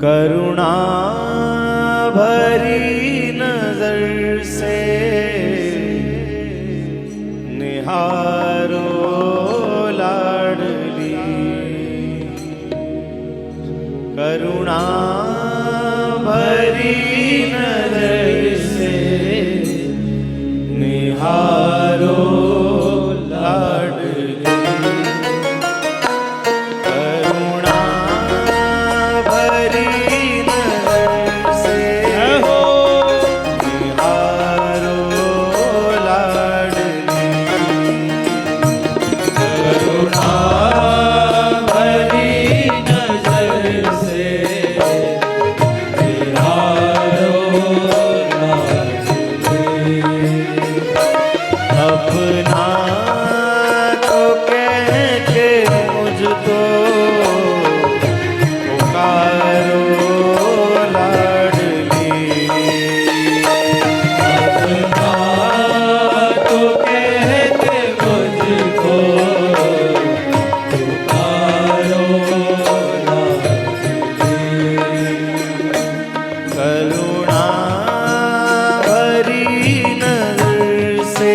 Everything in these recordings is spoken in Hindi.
करुणा भरी नजर से निहारो लाडली, करुणा भरी नजर से निहारो लाडली, करुणा भरी नजर से निहारो लाडली, करुणा भरी नजर से निहारो लाडली, अपना तो कह के मुझको पुकारो लाडली, अपना तो कह के मुझको पुकारो लाडली, करुणा भरी नजर से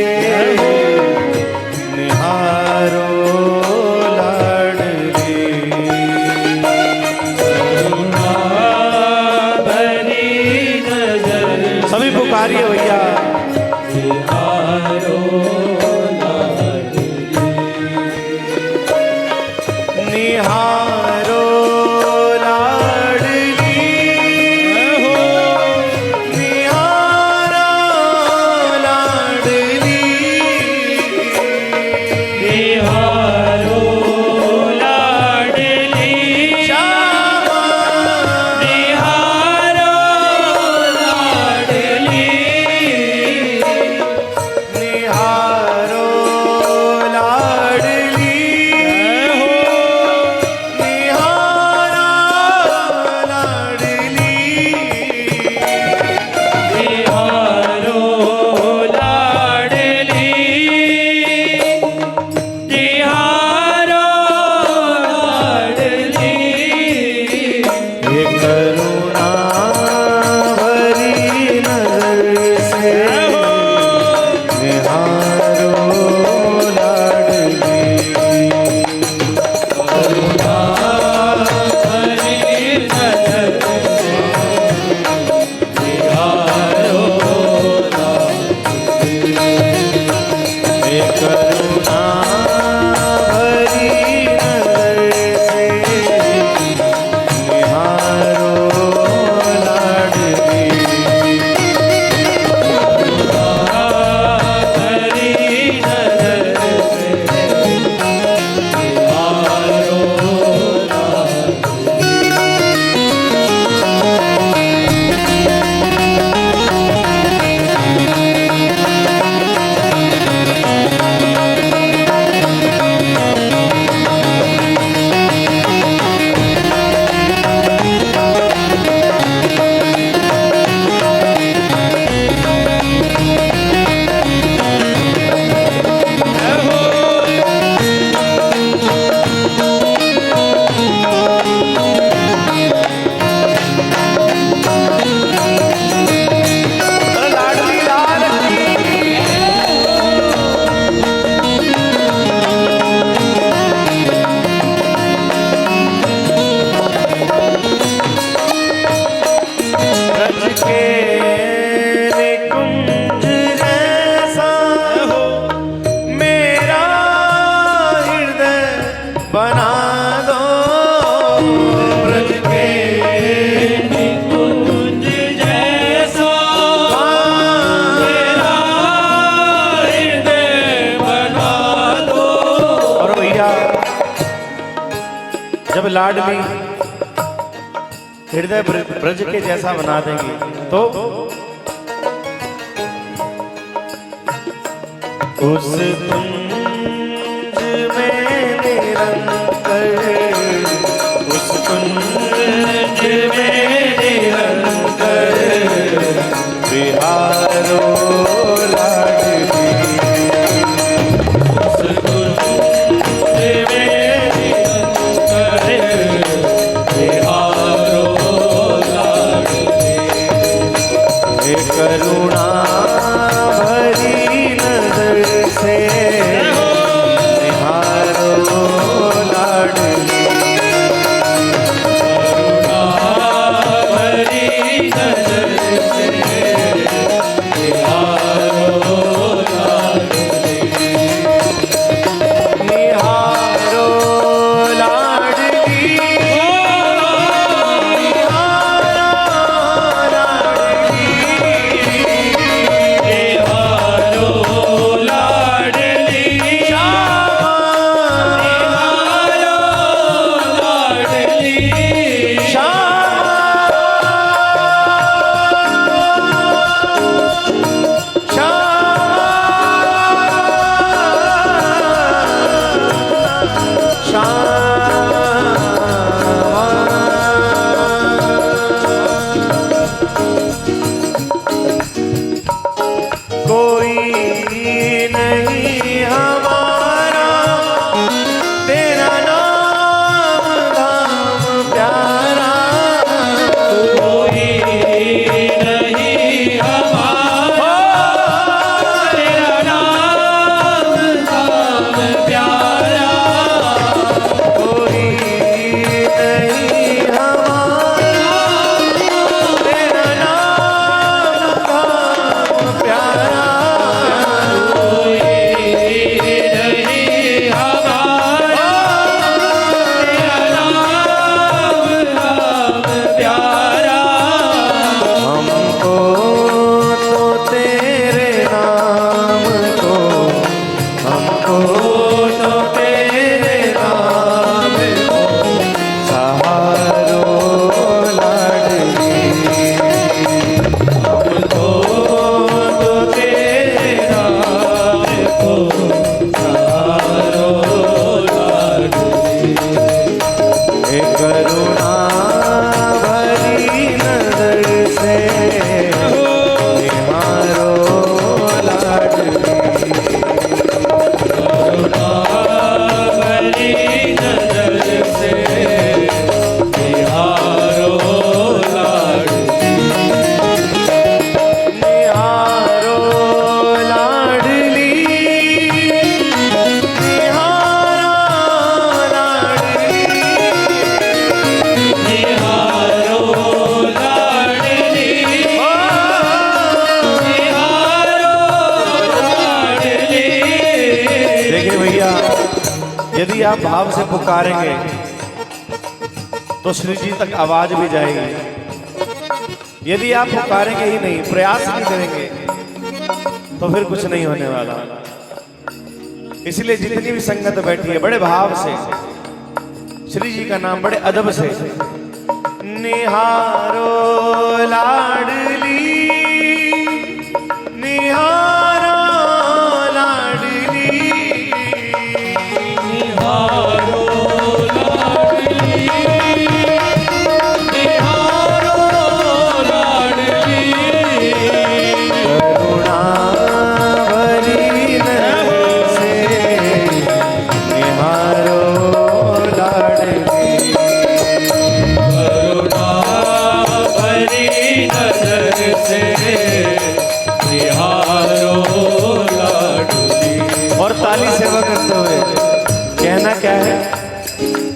निहारो लाडली, करुणा भरी नजर, सभी पुकारिए भैया, निहारो लाडली, निहारो लाडली, निहारो लाडली, निहारो लाडली, श्यामा निहारो लाडली, निहारो लाडली, निहारो लाडली, निहारो लाडली, निहारो लाडली, ये करुणा भरी नजर से निहारो लाडली, करुणा भरी नजर से निहारो लाडली, ये करुणा भरी नजर से निहारो लाडली, करुणा भरी नजर से निहारो लाडली लाल की ब्रज के निकुंज जैसा हो मेरा हृदय बना दो, ब्रज के निकुंज जैसा मेरा हृदय बना दो। और भैया जब लाडली हृदय ब्रज के जैसा बना देंगी तो उस कुंज में निरंतर, उस कुंज में निरंतर बिहारो लाडली, उस कुंज में निरंतर बिहारो भाव से पुकारेंगे तो श्री जी तक आवाज भी जाएगी। यदि आप पुकारेंगे ही नहीं, प्रयास नहीं करेंगे, तो फिर कुछ नहीं होने वाला। इसलिए जितनी भी संगत बैठी है बड़े भाव से श्री जी का नाम बड़े अदब से निहारो लाडली, निहारो लाडली, निहारो लाडली, निहारो लाडली, करुणा भरी नजर से निहारो लाडली, करुणा भरी नजर से निहारो लाडली। और ताली सेवा करते हुए कहना क्या है?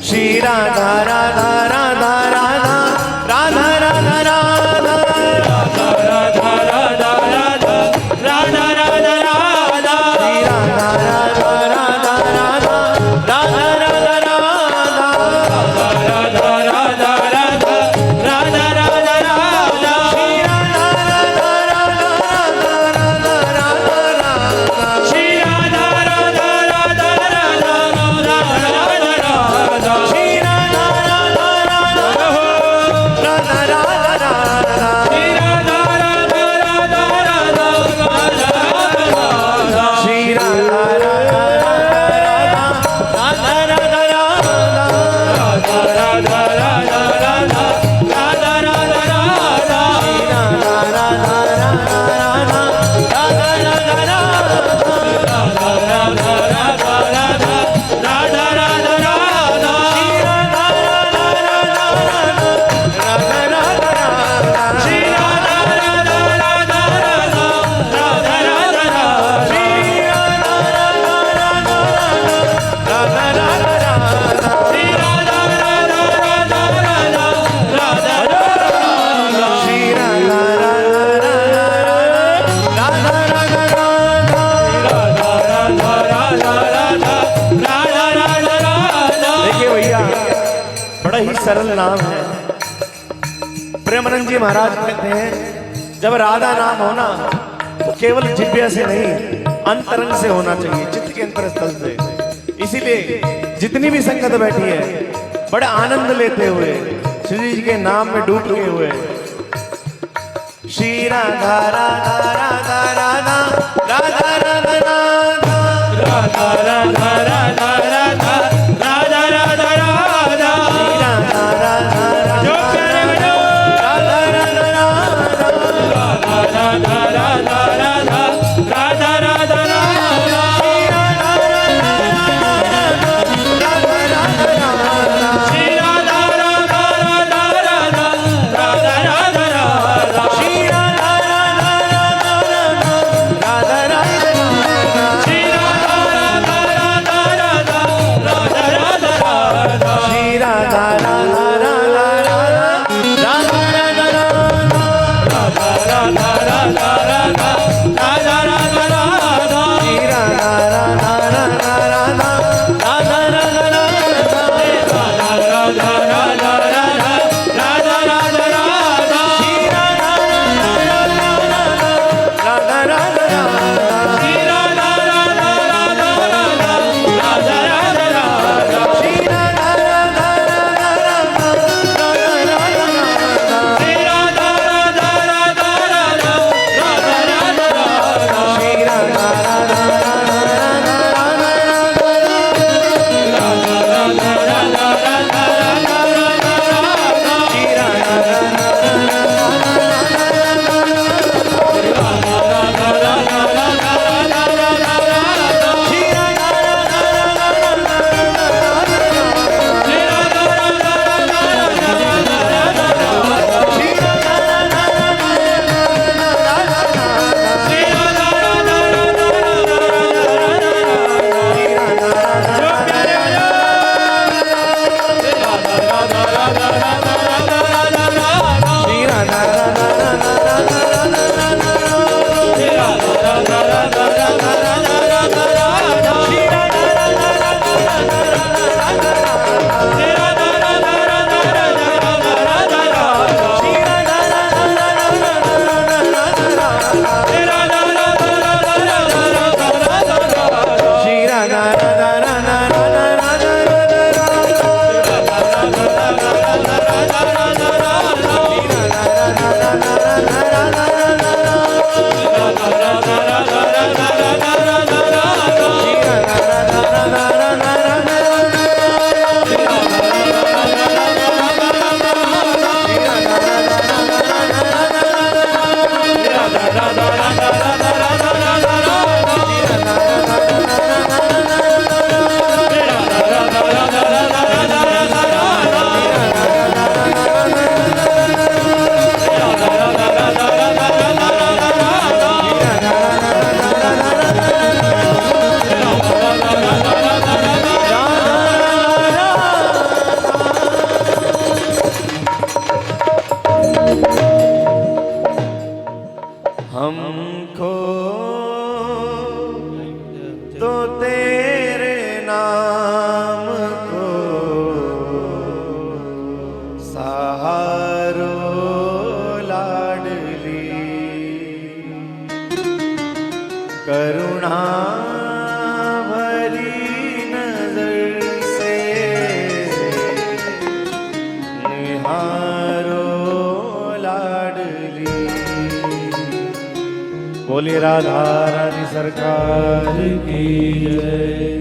श्री राधा राधा राधा राधा राधा राधा राधा राधा राधा राधा राधा राधा राधा राधा श्री राधा राधा राधा राधा राधा राधा राधा राधा राधा राधा राधा राधा राधा श्री राधा राधा राधा राधा राधा श्री राधा राधा राधा राधा राधा राधा श्री राधा राधा राधा राधा राधा श्री राधा राधा राधा राधा राधा श्री राधा राधा राधा राधा राधा राधा राधा राधा राधा राधा देखिए भैया, बड़ा ही सरल नाम है। प्रेमानंद जी महाराज कहते हैं जब राधा नाम होना तो केवल जिह्वा से नहीं, अंतरंग से होना चाहिए, चित्त के अंतर स्थल से। इसीलिए जितनी भी संगत बैठी है बड़े आनंद लेते हुए श्री जी के नाम में डूबे हुए श्री राधा राधा राधा राधा राधा राधा राधा राधा राधा राधा राधा राधा राधा राधा राधा जो प्यारे बनो राधा राधा राधा राधा राधा राधा राधा राधा राधा श्री राधा राधा राधा राधा राधा राधा राधा श्री राधा राधा राधा राधा राधा हमको तो तेरे नाम को सहारो लाडली करुणा भरी नजर से निहारो लाडली। बोलिए राधा रानी सरकार की जय।